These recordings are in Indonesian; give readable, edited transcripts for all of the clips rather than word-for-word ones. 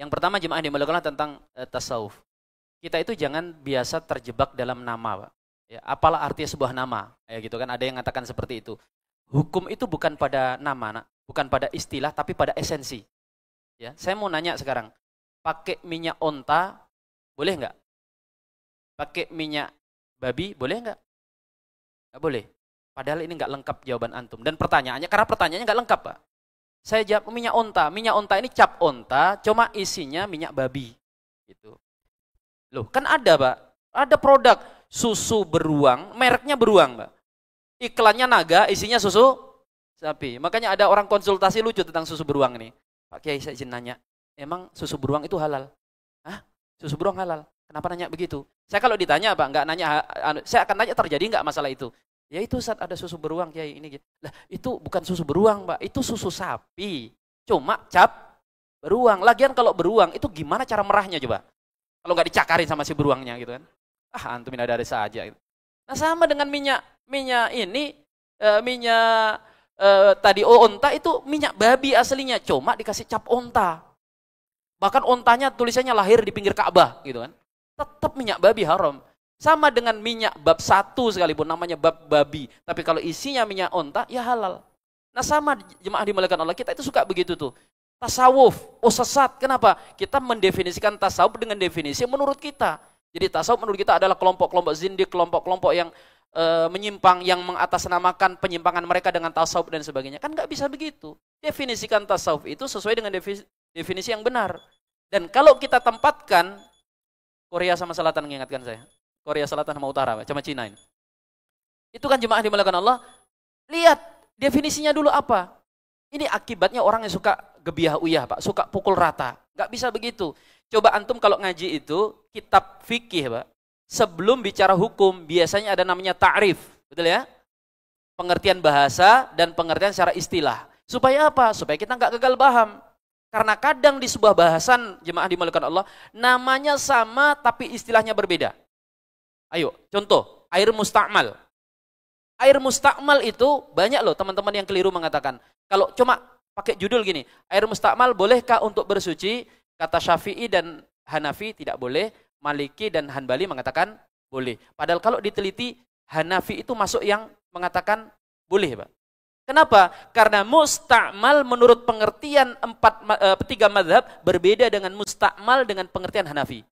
Yang pertama jemaah dimulakan tentang tasawuf. Kita itu jangan biasa terjebak dalam nama, Pak. Ya, apalah arti sebuah nama? Ya gitu kan, ada yang mengatakan seperti itu. Hukum itu bukan pada nama, nak. Bukan pada istilah, tapi pada esensi. Ya, saya mau nanya sekarang, pakai minyak onta boleh nggak? Pakai minyak babi boleh nggak? Nggak boleh. Padahal ini nggak lengkap jawaban antum. Dan pertanyaannya, karena pertanyaannya nggak lengkap, Pak. Saya jawab minyak onta. Minyak onta ini cap onta, cuma isinya minyak babi. Gitu. Loh, kan ada, Pak. Ada produk susu beruang, mereknya beruang, Pak. Iklannya naga, isinya susu sapi. Makanya ada orang konsultasi lucu tentang susu beruang ini. Pak Kiai, saya izin nanya, emang susu beruang itu halal? Hah? Susu beruang halal? Kenapa nanya begitu? Saya kalau ditanya, Pak, nggak nanya, saya akan nanya terjadi nggak masalah itu? Ya itu saat ada susu beruang, Kiai, ini gitu. Lah, itu bukan susu beruang, Pak. Itu susu sapi. Cuma cap beruang. Lagian kalau beruang, itu gimana cara merahnya coba? Kalau nggak dicakarin sama si beruangnya gitu kan. Ah, antum ini ada saja. Gitu. Nah, sama dengan minyak ini, minyak tadi onta itu minyak babi aslinya. Cuma dikasih cap onta. Bahkan ontanya tulisannya lahir di pinggir Ka'bah gitu kan. Tetap minyak babi haram. Sama dengan minyak bab 1 sekalipun namanya bab babi. Tapi kalau isinya minyak onta, ya halal. Nah sama jemaah dimuliakan Allah, kita itu suka begitu tuh. Tasawuf, oh sesat. Kenapa? Kita mendefinisikan tasawuf dengan definisi menurut kita. Jadi tasawuf menurut kita adalah kelompok-kelompok zindik, kelompok-kelompok yang menyimpang, yang mengatasnamakan penyimpangan mereka dengan tasawuf dan sebagainya. Kan nggak bisa begitu. Definisikan tasawuf itu sesuai dengan definisi yang benar. Dan kalau kita tempatkan, Korea sama Selatan mengingatkan saya. Korea Selatan sama Utara, sama Cina ini. Itu kan jemaah dimuliakan Allah. Lihat definisinya dulu apa. Ini akibatnya orang yang suka gebiah uyah, Pak. Suka pukul rata. Nggak bisa begitu. Coba antum kalau ngaji itu, kitab fikih, Pak. Sebelum bicara hukum, biasanya ada namanya ta'rif. Betul ya? Pengertian bahasa dan pengertian secara istilah. Supaya apa? Supaya kita nggak gagal paham. Karena kadang di sebuah bahasan, jemaah dimuliakan Allah, namanya sama tapi istilahnya berbeda. Ayo, contoh, air mustakmal. Air mustakmal itu banyak loh teman-teman yang keliru mengatakan. Kalau cuma pakai judul gini, air mustakmal bolehkah untuk bersuci? Kata Syafi'i dan Hanafi tidak boleh, Maliki dan Hanbali mengatakan boleh. Padahal kalau diteliti, Hanafi itu masuk yang mengatakan boleh, Pak. Kenapa? Karena mustakmal menurut pengertian 3 mazhab berbeda dengan mustakmal dengan pengertian Hanafi.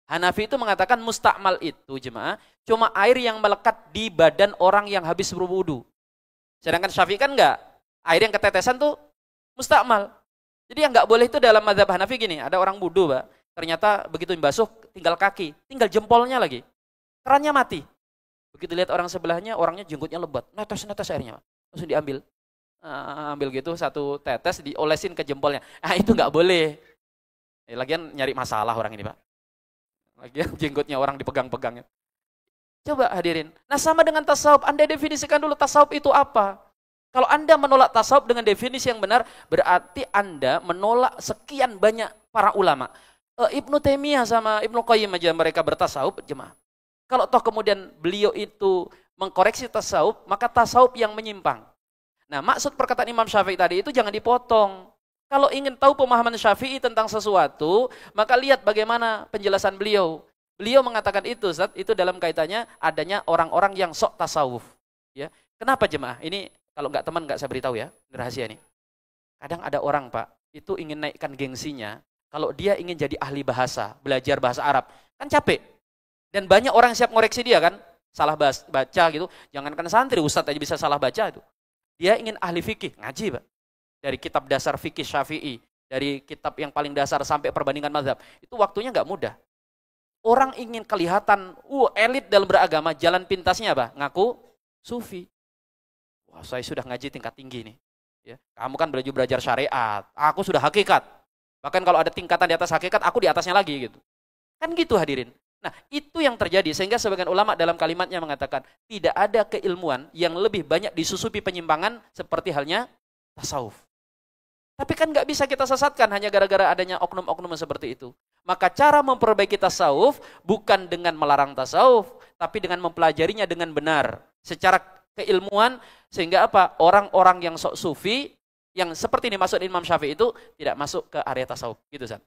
Hanafi itu mengatakan mustakmal itu jemaah cuma air yang melekat di badan orang yang habis berwudu. Sedangkan Syafi'i kan enggak. Air yang ketetesan tuh mustakmal. Jadi yang enggak boleh itu dalam mazhab Hanafi gini, ada orang wudu, Pak. Ternyata begitu basuh tinggal kaki, tinggal jempolnya lagi. Kerannya mati. Begitu lihat orang sebelahnya, orangnya jenggotnya lebat. Netes-netes airnya, Pak. Langsung diambil. Ambil gitu satu tetes diolesin ke jempolnya. Ah itu enggak boleh. Lagian nyari masalah orang ini, Pak. Lagian jenggotnya orang dipegang-pegangnya. Coba hadirin. Nah sama dengan tasawuf. Anda definisikan dulu tasawuf itu apa. Kalau Anda menolak tasawuf dengan definisi yang benar, berarti Anda menolak sekian banyak para ulama. Ibnu Taimiyah sama Ibnu Qayyim aja mereka bertasawuf, jemaah. Kalau toh kemudian beliau itu mengkoreksi tasawuf, maka tasawuf yang menyimpang. Nah maksud perkataan Imam Syafi'i tadi itu jangan dipotong. Kalau ingin tahu pemahaman Syafi'i tentang sesuatu, maka lihat bagaimana penjelasan beliau. Beliau mengatakan itu, Ustaz, itu dalam kaitannya adanya orang-orang yang sok tasawuf. Ya, kenapa jemaah? Ini kalau nggak teman nggak saya beritahu ya, ini rahasia nih. Kadang ada orang, Pak, itu ingin naikkan gengsinya. Kalau dia ingin jadi ahli bahasa, belajar bahasa Arab, kan capek. Dan banyak orang siap ngoreksi dia kan, salah baca gitu. Jangankan santri, Ustaz aja bisa salah baca itu. Dia ingin ahli fikih, ngaji, Pak. Dari kitab dasar fikih Syafi'i, dari kitab yang paling dasar sampai perbandingan mazhab, itu waktunya nggak mudah. Orang ingin kelihatan elit dalam beragama, jalan pintasnya apa? Ngaku sufi. Wah, saya sudah ngaji tingkat tinggi nih. Ya, kamu kan belajar syariat, aku sudah hakikat. Bahkan kalau ada tingkatan di atas hakikat, aku di atasnya lagi gitu. Kan gitu hadirin. Nah, itu yang terjadi sehingga sebagian ulama dalam kalimatnya mengatakan tidak ada keilmuan yang lebih banyak disusupi penyimpangan seperti halnya tasawuf. Tapi kan nggak bisa kita sesatkan hanya gara-gara adanya oknum-oknum seperti itu. Maka cara memperbaiki tasawuf bukan dengan melarang tasawuf, tapi dengan mempelajarinya dengan benar. Secara keilmuan, sehingga apa? Orang-orang yang sok sufi, yang seperti ini masuk Imam Syafi'i itu, tidak masuk ke area tasawuf. Gitu, San.